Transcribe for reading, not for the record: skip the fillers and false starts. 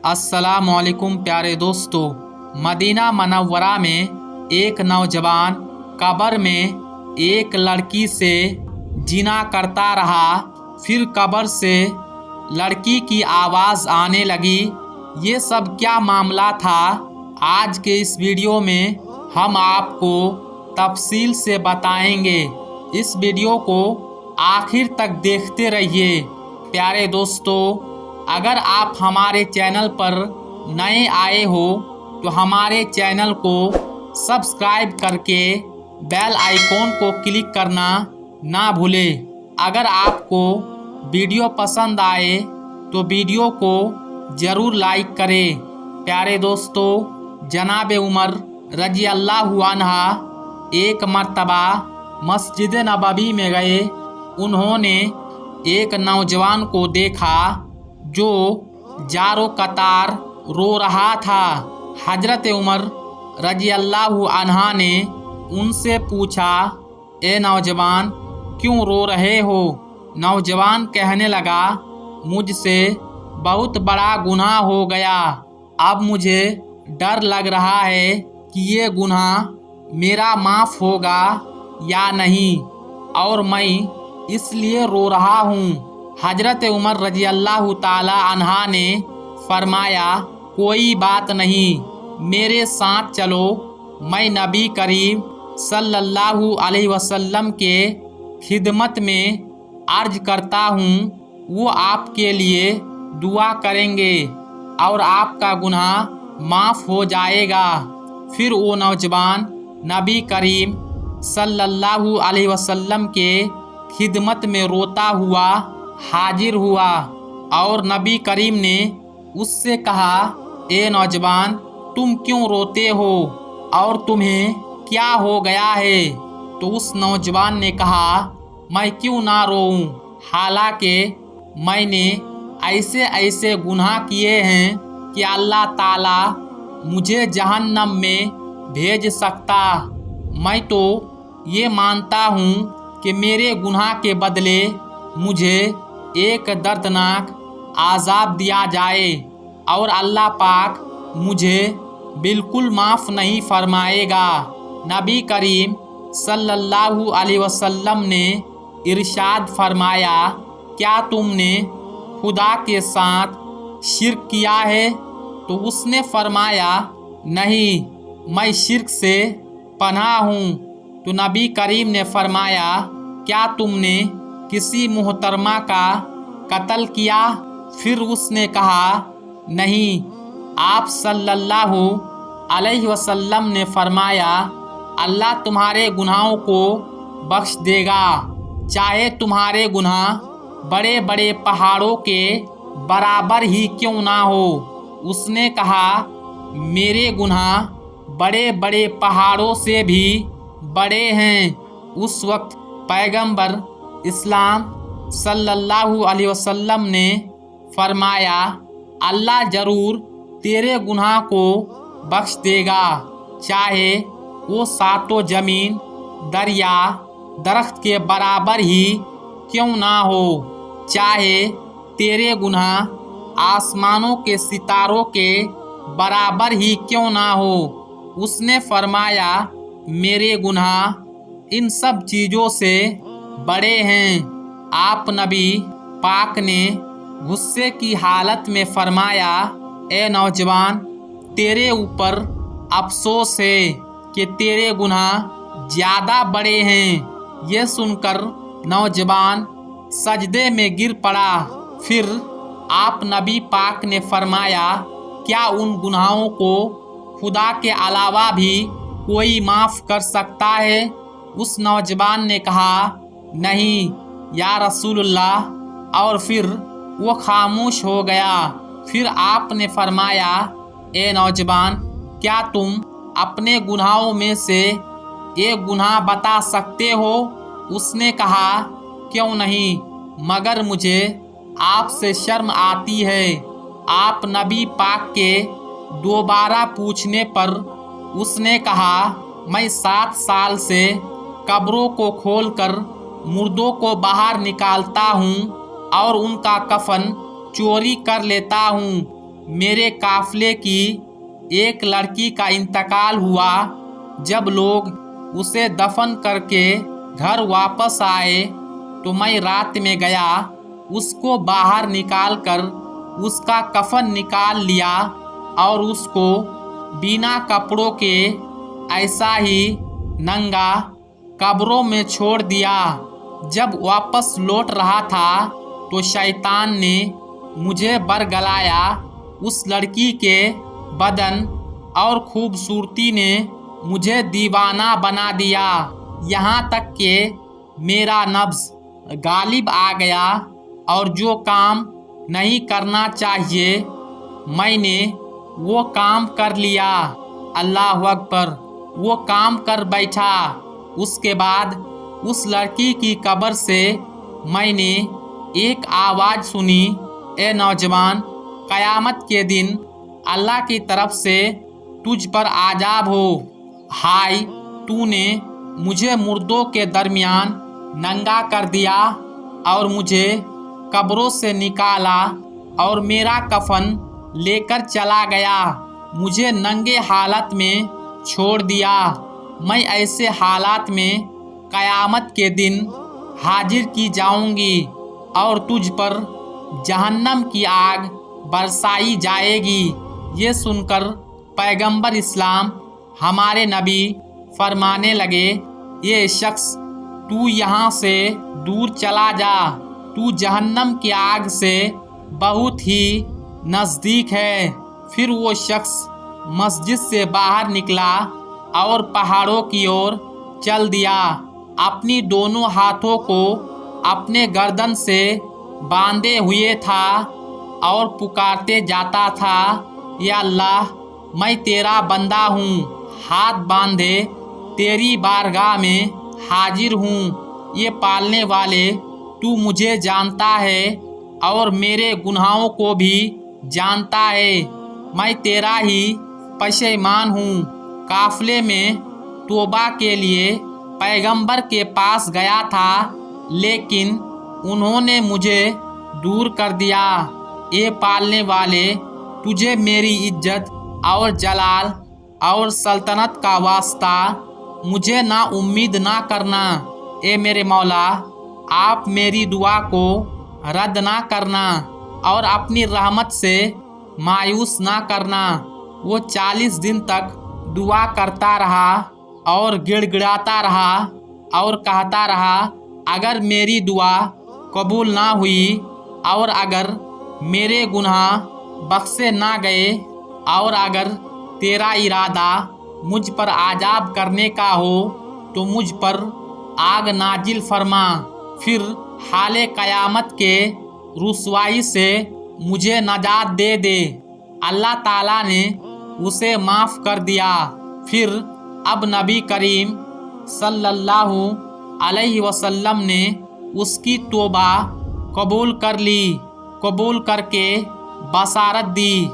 अस्सलामुअलैकुम प्यारे दोस्तों, मदीना मनव्वरा में एक नौजवान कब्र में एक लड़की से जिना करता रहा। फिर कब्र से लड़की की आवाज़ आने लगी। ये सब क्या मामला था? आज के इस वीडियो में हम आपको तफसील से बताएंगे। इस वीडियो को आखिर तक देखते रहिए। प्यारे दोस्तों, अगर आप हमारे चैनल पर नए आए हो तो हमारे चैनल को सब्सक्राइब करके बेल आइकॉन को क्लिक करना ना भूलें। अगर आपको वीडियो पसंद आए तो वीडियो को ज़रूर लाइक करें। प्यारे दोस्तों, जनाब उमर रजी अल्लाहु अन्हा एक मर्तबा मस्जिद नबवी में गए। उन्होंने एक नौजवान को देखा जो जारो कतार रो रहा था। हजरत उमर रजी अल्लाहु अन्हा ने उनसे पूछा, ए नौजवान, क्यों रो रहे हो? नौजवान कहने लगा, मुझसे बहुत बड़ा गुनाह हो गया। अब मुझे डर लग रहा है कि ये गुनाह मेरा माफ़ होगा या नहीं, और मैं इसलिए रो रहा हूँ। हजरत उमर रजी अल्लाहु ताला अन्हा ने फरमाया, कोई बात नहीं, मेरे साथ चलो। मैं नबी करीम सल्लल्लाहु अलैहि वसल्लम के खिदमत में अर्ज करता हूँ, वो आपके लिए दुआ करेंगे और आपका गुनाह माफ़ हो जाएगा। फिर वो नौजवान नबी करीम सल्लल्लाहु अलैहि वसल्लम के खिदमत में रोता हुआ हाजिर हुआ और नबी करीम ने उससे कहा, ए नौजवान, तुम क्यों रोते हो और तुम्हें क्या हो गया है? तो उस नौजवान ने कहा, मैं क्यों ना रोऊं, हालांकि मैंने ऐसे ऐसे गुनाह किए हैं कि अल्लाह ताला मुझे जहन्नम में भेज सकता। मैं तो ये मानता हूँ कि मेरे गुनाह के बदले मुझे एक दर्दनाक आज़ाब दिया जाए और अल्लाह पाक मुझे बिल्कुल माफ़ नहीं फरमाएगा। नबी करीम सल्लल्लाहु अलैहि वसल्लम ने इरशाद फरमाया, क्या तुमने खुदा के साथ शिर्क किया है? तो उसने फरमाया, नहीं, मैं शिर्क से पनाह हूँ। तो नबी करीम ने फरमाया, क्या तुमने किसी मोहतरमा का कत्ल किया? फिर उसने कहा, नहीं। आप सल्लल्लाहु अलैहि वसल्लम ने फरमाया, अल्लाह तुम्हारे गुनाहों को बख्श देगा, चाहे तुम्हारे गुनाह बड़े बड़े पहाड़ों के बराबर ही क्यों ना हो। उसने कहा, मेरे गुनाह बड़े बड़े पहाड़ों से भी बड़े हैं। उस वक्त पैगंबर इस्लाम सल्लल्लाहु अलैहि वसल्लम ने फरमाया, अल्लाह ज़रूर तेरे गुनाह को बख्श देगा, चाहे वो सातों ज़मीन दरिया दरख्त के बराबर ही क्यों ना हो, चाहे तेरे गुनाह आसमानों के सितारों के बराबर ही क्यों ना हो। उसने फरमाया, मेरे गुनाह इन सब चीज़ों से बड़े हैं। आप नबी पाक ने गुस्से की हालत में फरमाया, ए नौजवान, तेरे ऊपर अफसोस है कि तेरे गुनाह ज़्यादा बड़े हैं। ये सुनकर नौजवान सजदे में गिर पड़ा। फिर आप नबी पाक ने फरमाया, क्या उन गुनाहों को खुदा के अलावा भी कोई माफ़ कर सकता है? उस नौजवान ने कहा, नहीं या रसूलुल्लाह, और फिर वो खामोश हो गया। फिर आपने फरमाया, ए नौजवान, क्या तुम अपने गुनाहों में से एक गुनाह बता सकते हो? उसने कहा, क्यों नहीं, मगर मुझे आपसे शर्म आती है। आप नबी पाक के दोबारा पूछने पर उसने कहा, मैं 7 साल से कब्रों को खोलकर मुर्दों को बाहर निकालता हूँ और उनका कफन चोरी कर लेता हूँ। میرے قافلے کی ایک لڑکی کا انتقال ہوا۔ جب لوگ اسے دفن کر کے گھر واپس آئے تو میں رات میں گیا، اس کو باہر نکال کر اس کا کفن نکال لیا اور اس کو بنا کپڑوں کے ایسا ہی ننگا قبروں میں چھوڑ دیا۔ جب واپس لوٹ رہا تھا تو شیطان نے مجھے برگلایا۔ اس لڑکی کے بدن اور خوبصورتی نے مجھے دیوانہ بنا دیا، یہاں تک کہ میرا نفس غالب آ گیا اور جو کام نہیں کرنا چاہیے میں نے وہ کام کر لیا۔ اللہ اکبر! وہ کام کر بیٹھا۔ اس کے بعد اس لڑکی کی قبر سے میں نے ایک آواز سنی، اے نوجوان، قیامت کے دن اللہ کی طرف سے تجھ پر عذاب ہو۔ ہائے، تو نے مجھے مردوں کے درمیان ننگا کر دیا اور مجھے قبروں سے نکالا اور میرا کفن لے کر چلا گیا، مجھے ننگے حالت میں چھوڑ دیا۔ میں ایسے حالات میں قیامت کے دن حاضر کی جاؤں گی اور تجھ پر جہنم کی آگ برسائی جائے گی۔ یہ سن کر پیغمبر اسلام ہمارے نبی فرمانے لگے، یہ شخص تو یہاں سے دور چلا جا، تو جہنم کی آگ سے بہت ہی نزدیک ہے۔ پھر وہ شخص مسجد سے باہر نکلا اور پہاڑوں کی اور چل دیا، اپنی دونوں ہاتھوں کو اپنے گردن سے باندھے ہوئے تھا اور پکارتے جاتا تھا، یا اللہ، میں تیرا بندہ ہوں، ہاتھ باندھے تیری بارگاہ میں حاضر ہوں۔ یہ پالنے والے، تو مجھے جانتا ہے اور میرے گناہوں کو بھی جانتا ہے، میں تیرا ہی پشیمان ہوں۔ قافلے میں توبہ کے لیے پیغمبر کے پاس گیا تھا لیکن انہوں نے مجھے دور کر دیا۔ اے پالنے والے، تجھے میری عزت اور جلال اور سلطنت کا واسطہ مجھے نا امید نہ کرنا۔ اے میرے مولا، آپ میری دعا کو رد نہ کرنا اور اپنی رحمت سے مایوس نہ کرنا۔ وہ 40 دن تک دعا کرتا رہا اور گڑ گڑاتا رہا اور کہتا رہا، اگر میری دعا قبول نہ ہوئی اور اگر میرے گناہ بخشے نہ گئے اور اگر تیرا ارادہ مجھ پر عذاب کرنے کا ہو تو مجھ پر آگ نازل فرما، پھر حال قیامت کے رسوائی سے مجھے نجات دے دے۔ اللہ تعالیٰ نے اسے معاف کر دیا۔ پھر اب نبی کریم صلی اللہ علیہ وسلم نے اس کی توبہ قبول کر لی، قبول کر کے بشارت دی۔